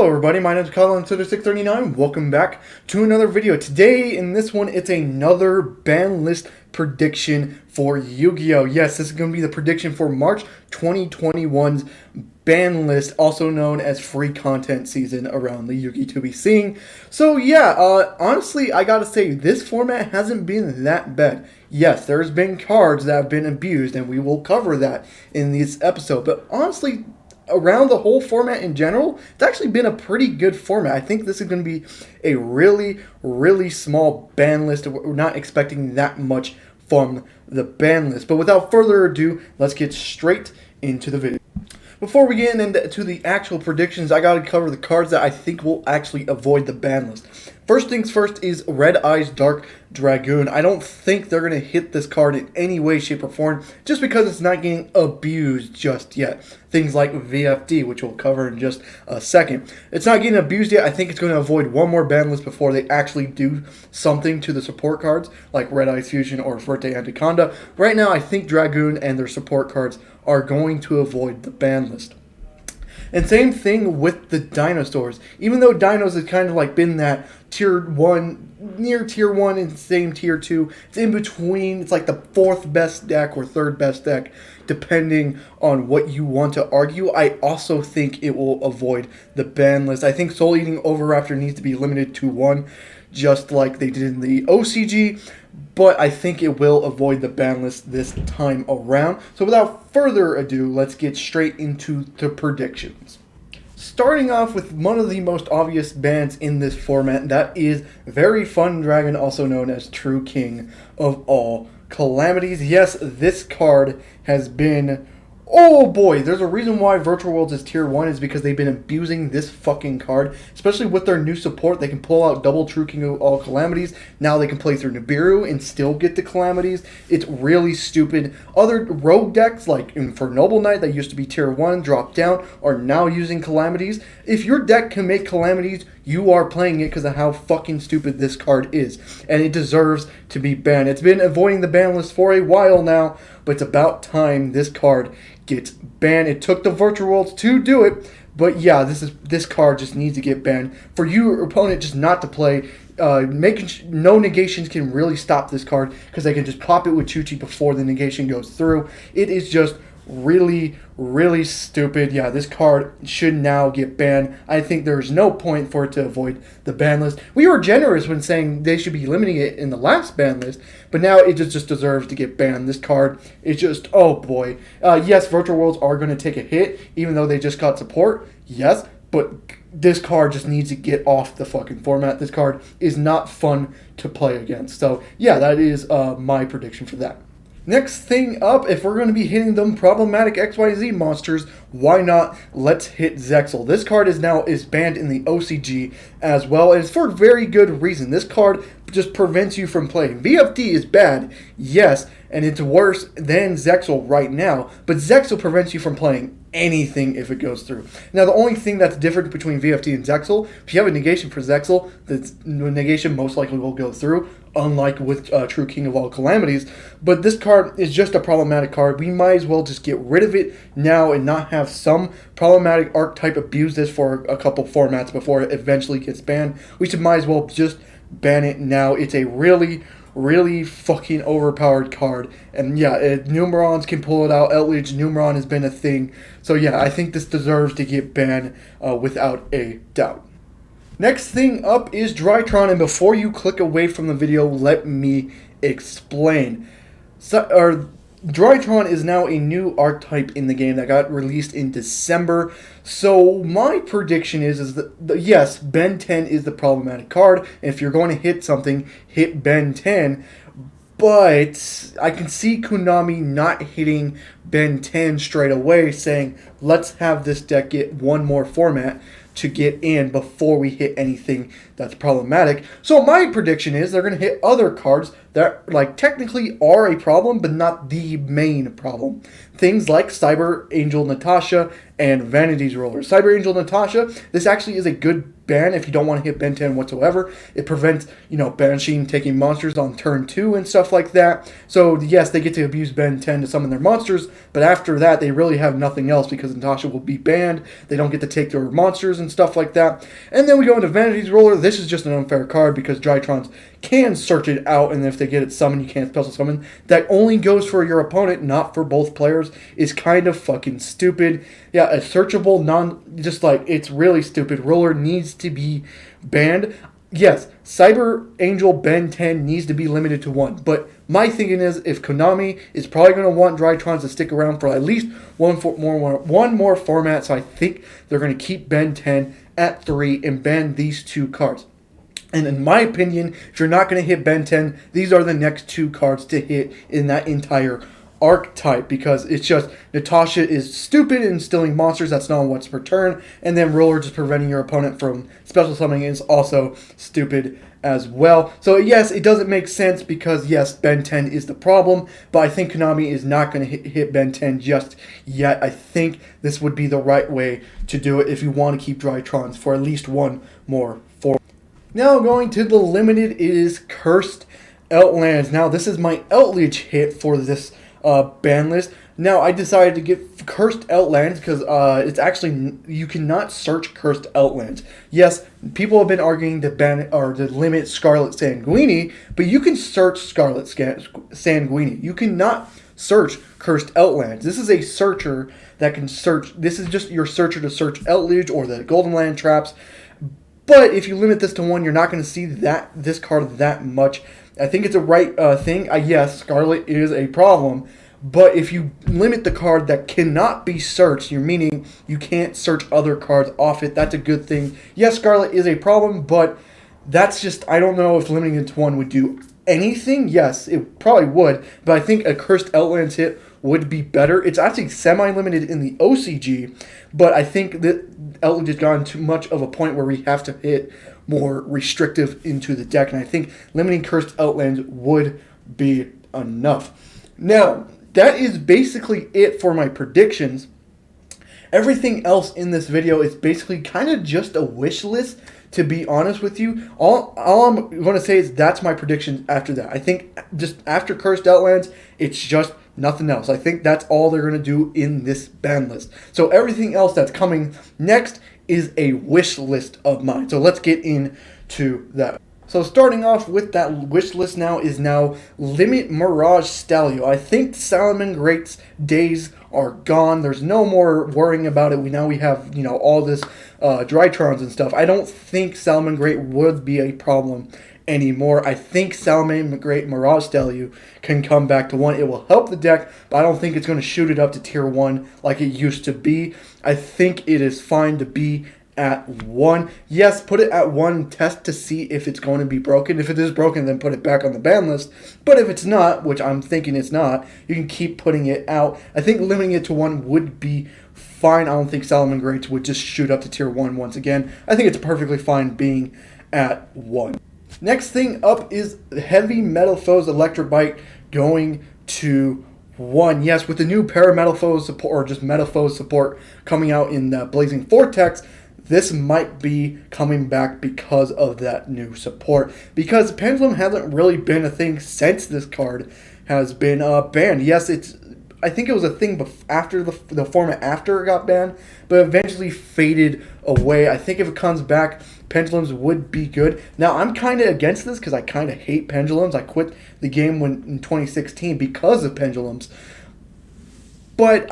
Hello everybody, my name is Colin 639. Welcome back to another video. Today in this one it's another ban list prediction for Yu-Gi-Oh! Yes, this is going to be the prediction for March 2021's ban list, also known as free content season around the Yu-Gi to be seeing. So yeah, honestly I gotta say this format hasn't been that bad. Yes, there's been cards that have been abused and we will cover that in this episode, but honestly around the whole format in general, it's actually been a pretty good format. I think this is going to be a really small ban list. We're not expecting that much from the ban list. But without further ado, let's get straight into the video. Before we get into the actual predictions, I got to cover the cards that I think will actually avoid the ban list. First things first is Red Eyes Dark Dragoon. I don't think they're going to hit this card in any way, shape, or form just because it's not getting abused just yet. Things like VFD, which we'll cover in just a second. It's not getting abused yet. I think it's going to avoid one more ban list before they actually do something to the support cards like Red Eyes Fusion or Fuerte Anaconda. Right now, I think Dragoon and their support cards are going to avoid the ban list. And same thing with the Dinosaurs. Even though Dinos has kind of like been that tier 1, near tier 1 and same tier 2, it's in between. It's like the 4th best deck or 3rd best deck, depending on what you want to argue. I also think it will avoid the ban list. I think Soul Eating Overraptor needs to be limited to 1, just like they did in the OCG. But I think it will avoid the ban list this time around. So without further ado, let's get straight into the predictions. Starting off with one of the most obvious bans in this format, that is Very Fun Dragon, also known as True King of All Calamities. Yes, this card has been... Oh boy, there's a reason why Virtual Worlds is tier 1 is because they've been abusing this fucking card. Especially with their new support, they can pull out double True King of All Calamities. Now they can play through Nibiru and still get the Calamities. It's really stupid. Other rogue decks like for Noble Knight that used to be tier 1, dropped down, are now using Calamities. If your deck can make Calamities, you are playing it because of how fucking stupid this card is. And it deserves to be banned. It's been avoiding the ban list for a while now, but it's about time this card gets banned. It took the Virtual Worlds to do it, but yeah, this card just needs to get banned. For your opponent just not to play, no negations can really stop this card because they can just pop it with Chuchi before the negation goes through. It is just really stupid. Yeah, this card should now get banned. I think there's no point for it to avoid the ban list. We were generous when saying they should be limiting it in the last ban list, but now it just deserves to get banned. This card is just, oh boy. Yes, Virtual Worlds are going to take a hit, even though they just got support. Yes, but this card just needs to get off the fucking format. This card is not fun to play against. So yeah, that is my prediction for that. Next thing up, if we're going to be hitting them problematic XYZ monsters, why not let's hit Zexal. This card is banned in the OCG as well, and it's for a very good reason. This card just prevents you from playing. VFD is bad, yes, and it's worse than Zexal right now, but Zexal prevents you from playing anything if it goes through. Now, the only thing that's different between VFD and Zexal, if you have a negation for Zexal, the negation most likely will go through, unlike with True King of All Calamities. But this card is just a problematic card. We might as well just get rid of it now and not have some problematic archetype abuse this for a couple formats before it eventually gets banned. We might as well just ban it now. It's a really fucking overpowered card. And yeah, Numerons can pull it out. Eldland Numeron has been a thing. So yeah, I think this deserves to get banned without a doubt. Next thing up is Drytron, and before you click away from the video, let me explain. Drytron is now a new archetype in the game that got released in December. So my prediction is that yes, Ben 10 is the problematic card. And if you're going to hit something, hit Ben 10. But I can see Konami not hitting Ben 10 straight away, saying, let's have this deck get one more format to get in before we hit anything that's problematic. So my prediction is they're going to hit other cards that like technically are a problem, but not the main problem. Things like Cyber Angel Natasha and Vanity's Ruler. Cyber Angel Natasha, this actually is a good ban if you don't want to hit Ben 10 whatsoever. It prevents, Banshee taking monsters on turn 2 and stuff like that. So yes, they get to abuse Ben 10 to summon their monsters, but after that they really have nothing else because Natasha will be banned. They don't get to take their monsters and stuff like that. And then we go into Vanity's Ruler. This is just an unfair card because Drytrons can search it out, and if they get it summoned, you can't special summon. That only goes for your opponent, not for both players, is kind of fucking stupid. Yeah, a searchable, it's really stupid. Ruler needs to be banned. Yes, Cyber Angel Ben 10 needs to be limited to 1, but my thinking is if Konami is probably going to want Drytrons to stick around for at least one more format, so I think they're going to keep Ben 10 at 3 and ban these 2 cards. And in my opinion, if you're not going to hit Ben 10, these are the next 2 cards to hit in that entire archetype, because it's just Natasha is stupid and stealing monsters. That's not what's per turn. And then Ruler just preventing your opponent from special summoning is also stupid as well. So yes, it doesn't make sense because yes, Ben 10 is the problem, but I think Konami is not going to hit Ben 10 just yet. I think this would be the right way to do it if you want to keep Drytrons for at least one more form. Now going to the limited, it is Cursed Eldlands. Now this is my Outreach hit for this ban list. Now I decided to get Cursed Eldlands because it's actually, you cannot search Cursed Eldlands. Yes, people have been arguing to ban or to limit Scarlet Sanguini, but you can search Scarlet Sanguini. You cannot search Cursed Eldlands. This is a searcher that can search. This is just your searcher to search Outreach or the Golden Land traps. But if you limit this to 1, you're not going to see this card that much. I think it's a right thing. Yes, Scarlet is a problem. But if you limit the card that cannot be searched, you're meaning you can't search other cards off it, that's a good thing. Yes, Scarlet is a problem, but that's just, I don't know if limiting it to 1 would do anything. Yes, it probably would. But I think a Cursed Eldlands hit would be better. It's actually semi-limited in the OCG, but I think that Eldland has gotten too much of a point where we have to hit more restrictive into the deck, and I think limiting Cursed Eldlands would be enough. Now, that is basically it for my predictions. Everything else in this video is basically kind of just a wish list, to be honest with you. All I'm going to say is that's my predictions after that. I think just after Cursed Eldlands, it's just nothing else. I think that's all they're going to do in this ban list. So everything else that's coming next is a wish list of mine. So let's get into that. So starting off with that wish list now is Limit Mirage Stallion. I think Salamangreat's days are gone. There's no more worrying about it. We have, all this Drytrons and stuff. I don't think Salamangreat would be a problem anymore. I think Salamangreat Mirage Stallion can come back to 1. It will help the deck, but I don't think it's going to shoot it up to tier 1 like it used to be. I think it is fine to be at 1. Yes, put it at 1, test to see if it's going to be broken. If it is broken, then put it back on the ban list. But if it's not, which I'm thinking it's not, you can keep putting it out. I think limiting it to 1 would be fine. I don't think Salamangreats would just shoot up to tier 1 once again. I think it's perfectly fine being at 1. Next thing up is Heavymetalfoes Electrumite going to 1. Yes, with the new Parametalfoes support, or just Metalfoes support coming out in the Blazing Vortex, this might be coming back because of that new support. Because Pendulum hasn't really been a thing since this card has been banned. Yes, I think it was a thing after the format after it got banned, but eventually faded away. I think if it comes back, Pendulums would be good. Now, I'm kind of against this because I kind of hate Pendulums. I quit the game in 2016 because of Pendulums. But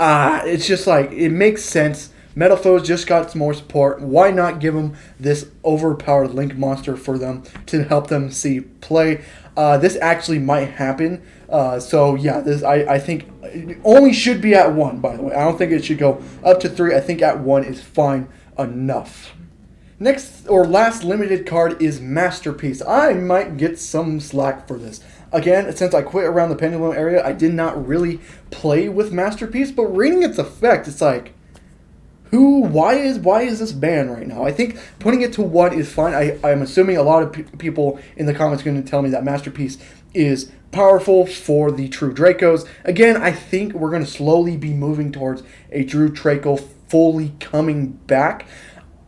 it's just like, it makes sense. Metalfoes just got some more support. Why not give them this overpowered Link monster for them to help them see play? This actually might happen. So yeah, I think it only should be at 1, by the way. I don't think it should go up to 3. I think at 1 is fine enough. Next or last limited card is Masterpiece. I might get some slack for this. Again, since I quit around the Pendulum area, I did not really play with Masterpiece, but reading its effect, it's like, Why is this banned right now? I think putting it to 1 is fine. I'm assuming a lot of people in the comments are going to tell me that Masterpiece is powerful for the True Dracos. Again, I think we're going to slowly be moving towards a True Draco fully coming back.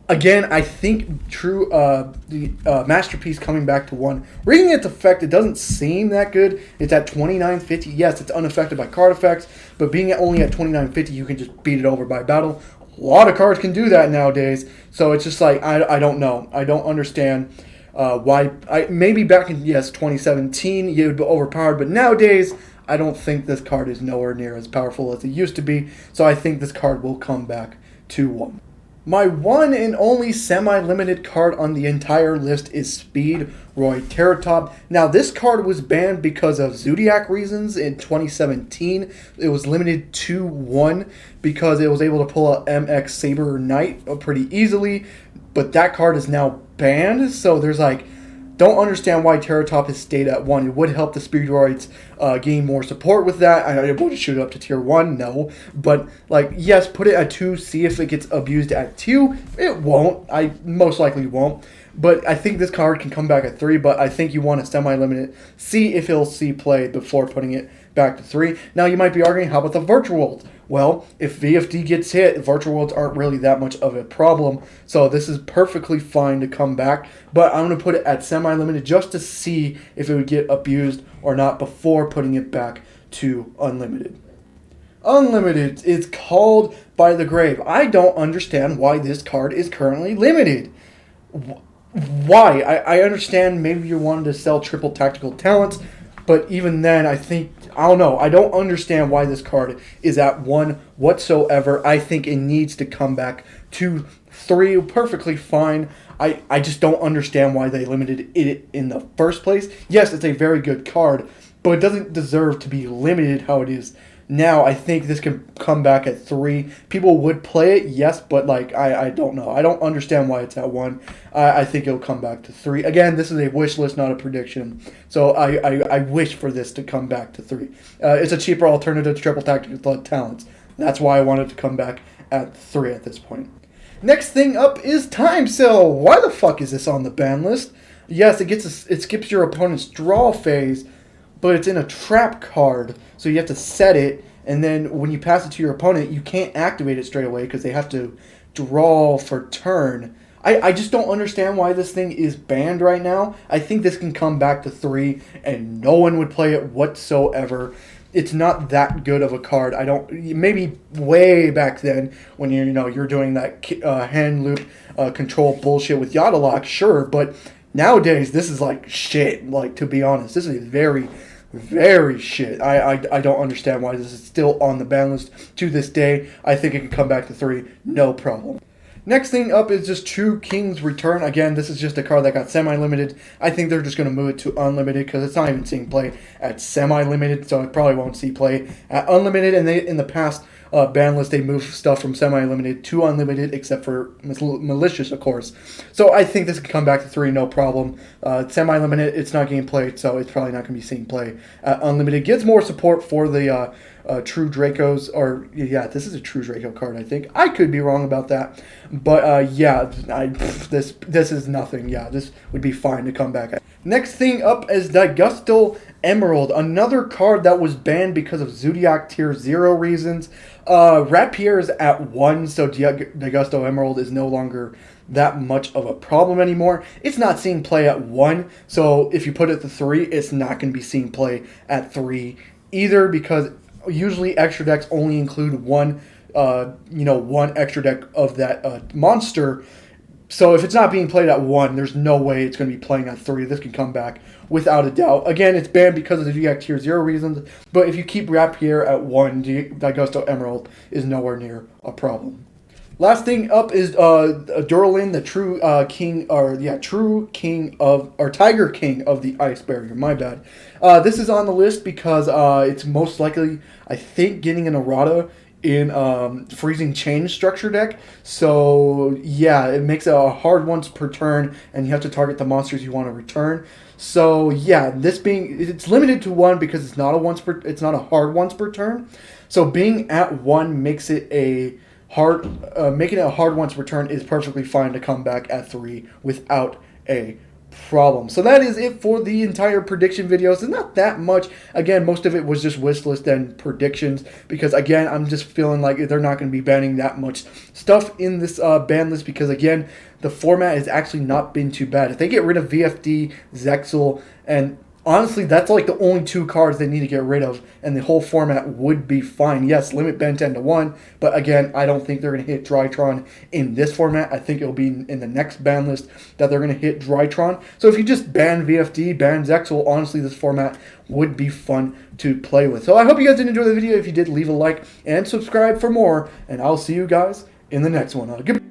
Again, I think the Masterpiece coming back to 1. Reading its effect, it doesn't seem that good. It's at 2950. Yes, it's unaffected by card effects, but being only at 2950, you can just beat it over by battle. A lot of cards can do that nowadays, so it's just like, I don't know. I don't understand why. Maybe back in, 2017, it would be overpowered, but nowadays, I don't think this card is nowhere near as powerful as it used to be, so I think this card will come back to 1. My one and only semi-limited card on the entire list is Speedroid Terrortop. Now, this card was banned because of Zodiac reasons in 2017. It was limited to 1 because it was able to pull a MX Saber Knight pretty easily, but that card is now banned, so there's like, don't understand why Terrortop has stayed at 1. It would help the Speedroids gain more support with that. I would shoot it up to tier 1, no. But, like, yes, put it at 2, see if it gets abused at 2. It won't. I most likely won't. But I think this card can come back at 3, but I think you want to semi-limit it. See if it'll see play before putting it back to 3. Now, you might be arguing, how about the Virtual World? Well, if VFD gets hit, Virtual Worlds aren't really that much of a problem, so this is perfectly fine to come back, but I'm going to put it at semi-limited just to see if it would get abused or not before putting it back to unlimited. Unlimited is called by the grave. I don't understand why this card is currently limited. Why? I understand maybe you wanted to sell triple tactical talents, but even then, I don't know. I don't understand why this card is at 1 whatsoever. I think it needs to come back to 3. Perfectly fine. I just don't understand why they limited it in the first place. Yes, it's a very good card, but it doesn't deserve to be limited how it is now. I think this can come back at 3. People would play it, yes, but like I don't know. I don't understand why it's at 1. I think it'll come back to 3. Again, this is a wish list, not a prediction. So I wish for this to come back to 3. It's a cheaper alternative to triple tactical talents. That's why I wanted to come back at 3 at this point. Next thing up is Time Cell. Why the fuck is this on the ban list? Yes, it skips your opponent's draw phase, but it's in a trap card, so you have to set it, and then when you pass it to your opponent, you can't activate it straight away because they have to draw for turn. I just don't understand why this thing is banned right now. I think this can come back to 3, and no one would play it whatsoever. It's not that good of a card. Maybe way back then when you're doing that hand loop control bullshit with Yadalock, sure, but nowadays this is like shit. Like, to be honest, this is very, very shit. I don't understand why this is still on the ban list to this day. I think it can come back to 3, no problem. Next thing up is just True King's Return. Again, this is just a card that got semi-limited. I think they're just going to move it to unlimited because it's not even seeing play at semi-limited, so it probably won't see play at unlimited. And in the past ban list, they moved stuff from semi-limited to unlimited, except for malicious, of course. So I think this can come back to 3, no problem. Semi-limited, it's not getting played, so it's probably not going to be seeing play at unlimited. Gets more support for the True Dracos, or yeah, this is a True Draco card, I think. I could be wrong about that, but yeah, this is nothing. Yeah, this would be fine to come back at. Next thing up is Daigusto Emerald, another card that was banned because of Zodiac Tier 0 reasons. Rapier is at 1, so Daigusto Emerald is no longer that much of a problem anymore. It's not seeing play at 1, so if you put it to 3, it's not going to be seeing play at 3 either, because usually extra decks only include one extra deck of that monster. So if it's not being played at 1, there's no way it's going to be playing at 3. This can come back without a doubt. Again, it's banned because of the Zodiac Tier 0 reasons, but if you keep Rapier at 1, Daigusto Emerald is nowhere near a problem. Last thing up is Dewloren, the true Tiger King of the Ice Barrier. My bad. This is on the list because it's most likely, I think, getting an errata in Freezing Chain structure deck. So yeah, it makes it a hard once per turn, and you have to target the monsters you want to return. So yeah, it's limited to 1 because it's not a hard once per turn. So being at 1 makes it a making it a hard one to return is perfectly fine to come back at 3 without a problem. So that is it for the entire prediction videos. It's not that much. Again, most of it was just wish list and predictions because, again, I'm just feeling like they're not going to be banning that much stuff in this ban list because, again, the format has actually not been too bad. If they get rid of VFD, Zexal, and honestly, that's like the only 2 cards they need to get rid of, and the whole format would be fine. Yes, limit Ben 10 to 1, but again, I don't think they're going to hit Drytron in this format. I think it'll be in the next ban list that they're going to hit Drytron. So if you just ban VFD, ban Zexal, honestly, this format would be fun to play with. So I hope you guys did enjoy the video. If you did, leave a like and subscribe for more, and I'll see you guys in the next one. Goodbye.